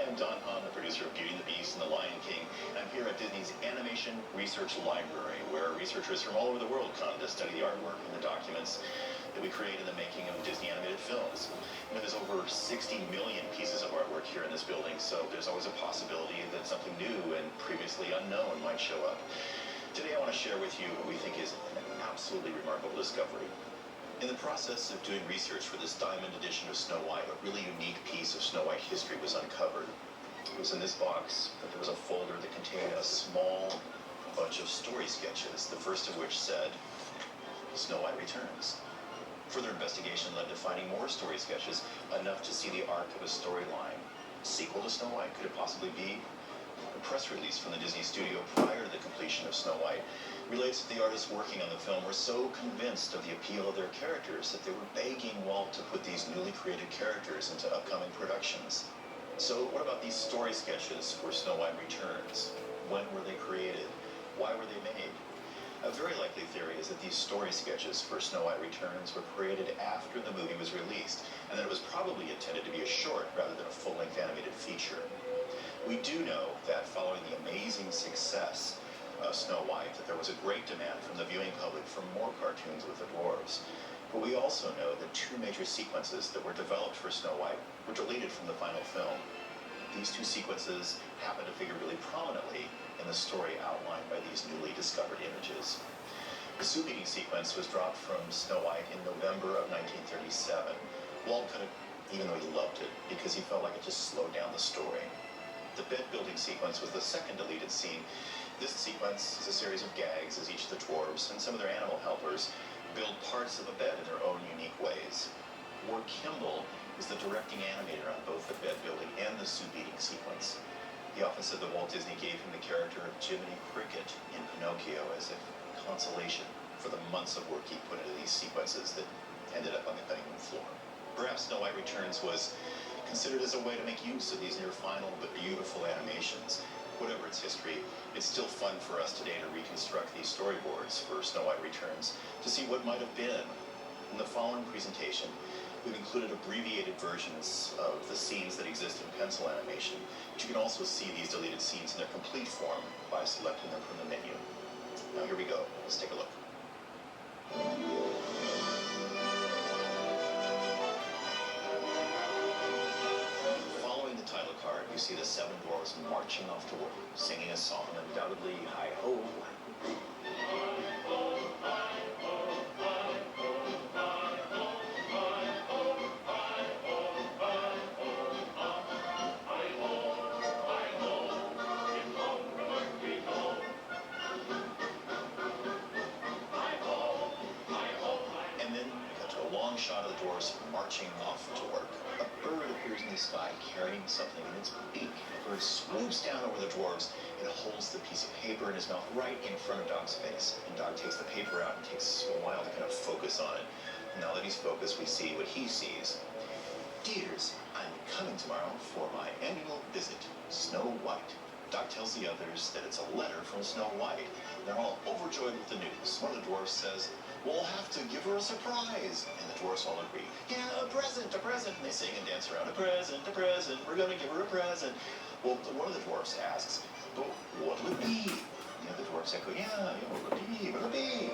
I'm Hahn, the producer of Beauty and the Beast and The Lion King, and I'm here at Disney's Animation Research Library, where researchers from all over the world come to study the artwork and the documents that we create in the making of Disney animated films. You know, there's over 60 million pieces of artwork here in this building, so there's always a possibility that something new and previously unknown might show up. Today I want to share with you what we think is an absolutely remarkable discovery. In the process of doing research for this diamond edition of Snow White, a really unique piece of Snow White history was uncovered. It was in this box that there was a folder that contained a small bunch of story sketches, the first of which said, Snow White Returns. Further investigation led to finding more story sketches, enough to see the arc of a storyline. Sequel to Snow White, could it possibly be? A press release from the Disney studio prior to the completion of Snow White relates that the artists working on the film were so convinced of the appeal of their characters that they were begging Walt to put these newly created characters into upcoming productions. So what about these story sketches for Snow White Returns? When were they created? Why were they made? A very likely theory is that these story sketches for Snow White Returns were created after the movie was released, and that it was probably intended to be a short rather than a full-length animated feature. We do know that following the amazing success of Snow White, that there was a great demand from the viewing public for more cartoons with the dwarves. But we also know that two major sequences that were developed for Snow White were deleted from the final film. These two sequences happen to figure really prominently in the story outlined by these newly discovered images. The soup eating sequence was dropped from Snow White in November of 1937. Walt cut it, even though he loved it, because he felt like it just slowed down the story. The bed building sequence was the second deleted scene. This sequence is a series of gags as each of the dwarves and some of their animal helpers build parts of a bed in their own unique ways. Ward Kimball is the directing animator on both the bed building and the soup eating sequence. He often said that Walt Disney gave him the character of Jiminy Cricket in Pinocchio as a consolation for the months of work he put into these sequences that ended up on the cutting room floor. Perhaps Snow White Returns was considered as a way to make use of these near final but beautiful animations. Whatever its history, it's still fun for us today to reconstruct these storyboards for Snow White Returns to see what might have been. In the following presentation, we've included abbreviated versions of the scenes that exist in pencil animation, but you can also see these deleted scenes in their complete form by selecting them from the menu. Now here we go. Let's take a look. You see the Seven Dwarfs marching off to work, singing a song, undoubtedly hi-ho. And then we cut to a long shot of the dwarfs marching off to work. A bird appears in the sky carrying something in its beak. The bird swoops down over the dwarves and holds the piece of paper in his mouth right in front of Dog's face. And Dog takes the paper out and takes a while to kind of focus on it. And now that he's focused, we see what he sees. Dears, I'm coming tomorrow for my annual visit, Snow White. Dog tells the others that it's a letter from Snow White. They're all overjoyed with the news. One of the dwarfs says, we'll have to give her a surprise. And the dwarfs all agree, yeah, a present, a present. And they sing and dance around, a present, we're going to give her a present. Well, one of the dwarfs asks, but what'll it be? And the other dwarfs echo, yeah, what'll it be, what'll it be?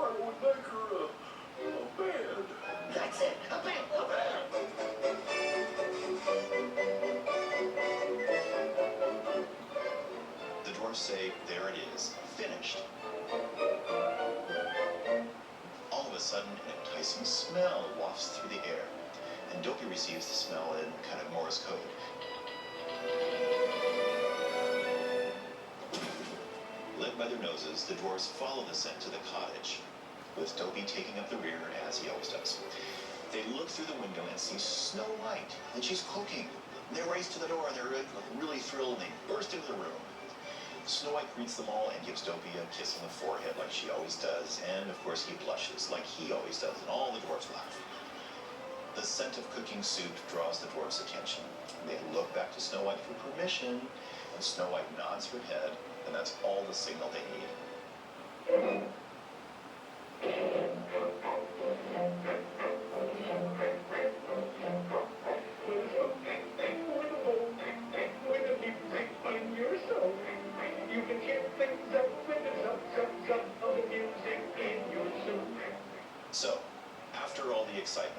I would make her a bed. That's it, a bed, a bed. The dwarfs say, there it is, finished. All of a sudden, an enticing smell wafts through the air, and Dopey receives the smell in kind of Morse code. Led by their noses, the dwarfs follow the scent to the cottage, with Dopey taking up the rear as he always does. They look through the window and see Snow White, and she's cooking. They race to the door, and they're really thrilled, and they burst into the room. Snow White greets them all and gives Dopey a kiss on the forehead like she always does, and of course he blushes like he always does, and all the dwarfs laugh. The scent of cooking soup draws the dwarfs' attention. They look back to Snow White for permission, and Snow White nods her head, and that's all the signal they need.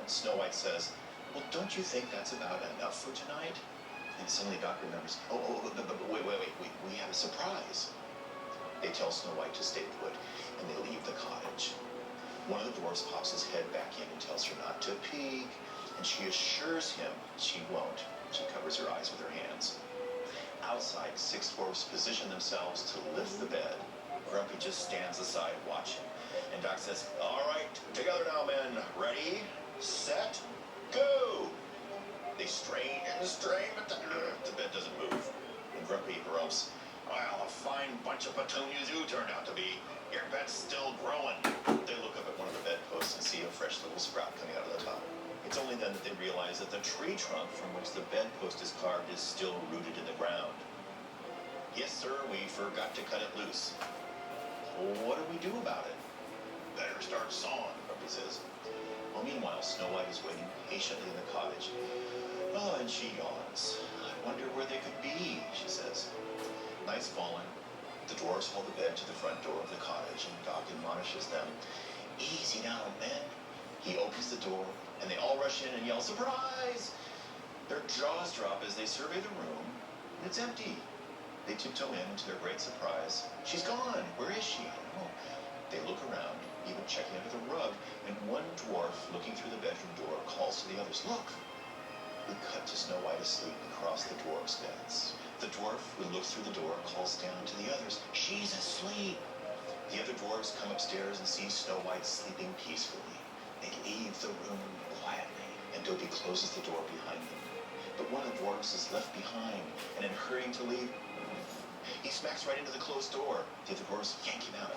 And Snow White says, well, don't you think that's about enough for tonight? And suddenly Doc remembers, but wait, we have a surprise. They tell Snow White to stay put, and they leave the cottage. One of the dwarfs pops his head back in and tells her not to peek, and she assures him she won't. She covers her eyes with her hands. Outside, 6 dwarfs position themselves to lift the bed. Grumpy just stands aside watching, and Doc says, all right, together now, men. Ready, set, go! They strain and strain, but the bed doesn't move. And Grumpy grumps, well, a fine bunch of petunias you turned out to be. Your bed's still growing. They look up at one of the bedposts and see a fresh little sprout coming out of the top. It's only then that they realize that the tree trunk from which the bedpost is carved is still rooted in the ground. Yes, sir, we forgot to cut it loose. Well, what do we do about it? Better start sawing, Grumpy says. Well, meanwhile, Snow White is waiting patiently in the cottage. Oh, and she yawns. I wonder where they could be, she says. Night's fallen. The dwarves hold the bed to the front door of the cottage, and Doc admonishes them. Easy now, men. He opens the door, and they all rush in and yell, surprise! Their jaws drop as they survey the room, and it's empty. They tiptoe in, and to their great surprise, she's gone. Where is she? I don't know. They look around, even checking under the rug, and one dwarf looking through the bedroom door calls to the others, look! We cut to Snow White asleep across the dwarfs' beds. The dwarf who looks through the door calls down to the others, she's asleep! The other dwarves come upstairs and see Snow White sleeping peacefully. They leave the room quietly, and Dopey closes the door behind them. But one of the dwarves is left behind, and in hurrying to leave, he smacks right into the closed door. The other dwarves yank him out,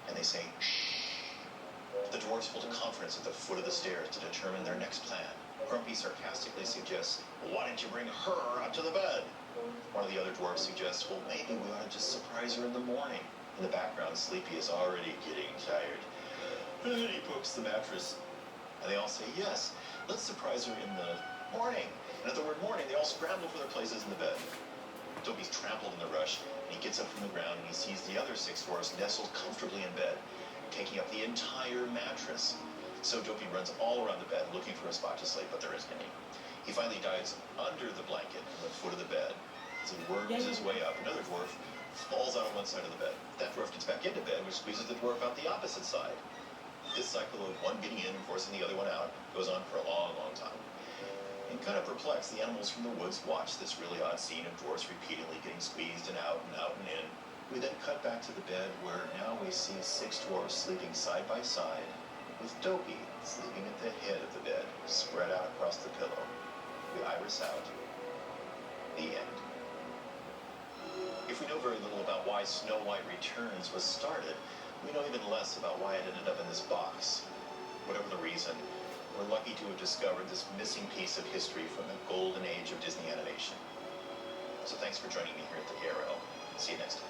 and they say, shh. The dwarves hold a conference at the foot of the stairs to determine their next plan. Grumpy sarcastically suggests, why didn't you bring her up to the bed? One of the other dwarves suggests, well, maybe we ought to just surprise her in the morning. In the background, Sleepy is already getting tired. And then he pokes the mattress. And they all say, yes, let's surprise her in the morning. And at the word morning, they all scramble for their places in the bed. Dopey's trampled in the rush, and he gets up from the ground, and he sees the other 6 dwarfs nestled comfortably in bed, taking up the entire mattress. So Dopey runs all around the bed, looking for a spot to sleep, but there isn't any. He finally dives under the blanket at the foot of the bed. As he worms his way up, another dwarf falls out on one side of the bed. That dwarf gets back into bed, which squeezes the dwarf out the opposite side. This cycle of one getting in and forcing the other one out goes on for a long, long time. And kind of perplexed, the animals from the woods watch this really odd scene of dwarfs repeatedly getting squeezed and out and in. We then cut back to the bed, where now we see 6 dwarfs sleeping side by side, with Dopey sleeping at the head of the bed, spread out across the pillow. We iris out. The end. If we know very little about why Snow White Returns was started, we know even less about why it ended up in this box. Whatever the reason, we're lucky to have discovered this missing piece of history from the golden age of Disney animation. So thanks for joining me here at the KRL. See you next time.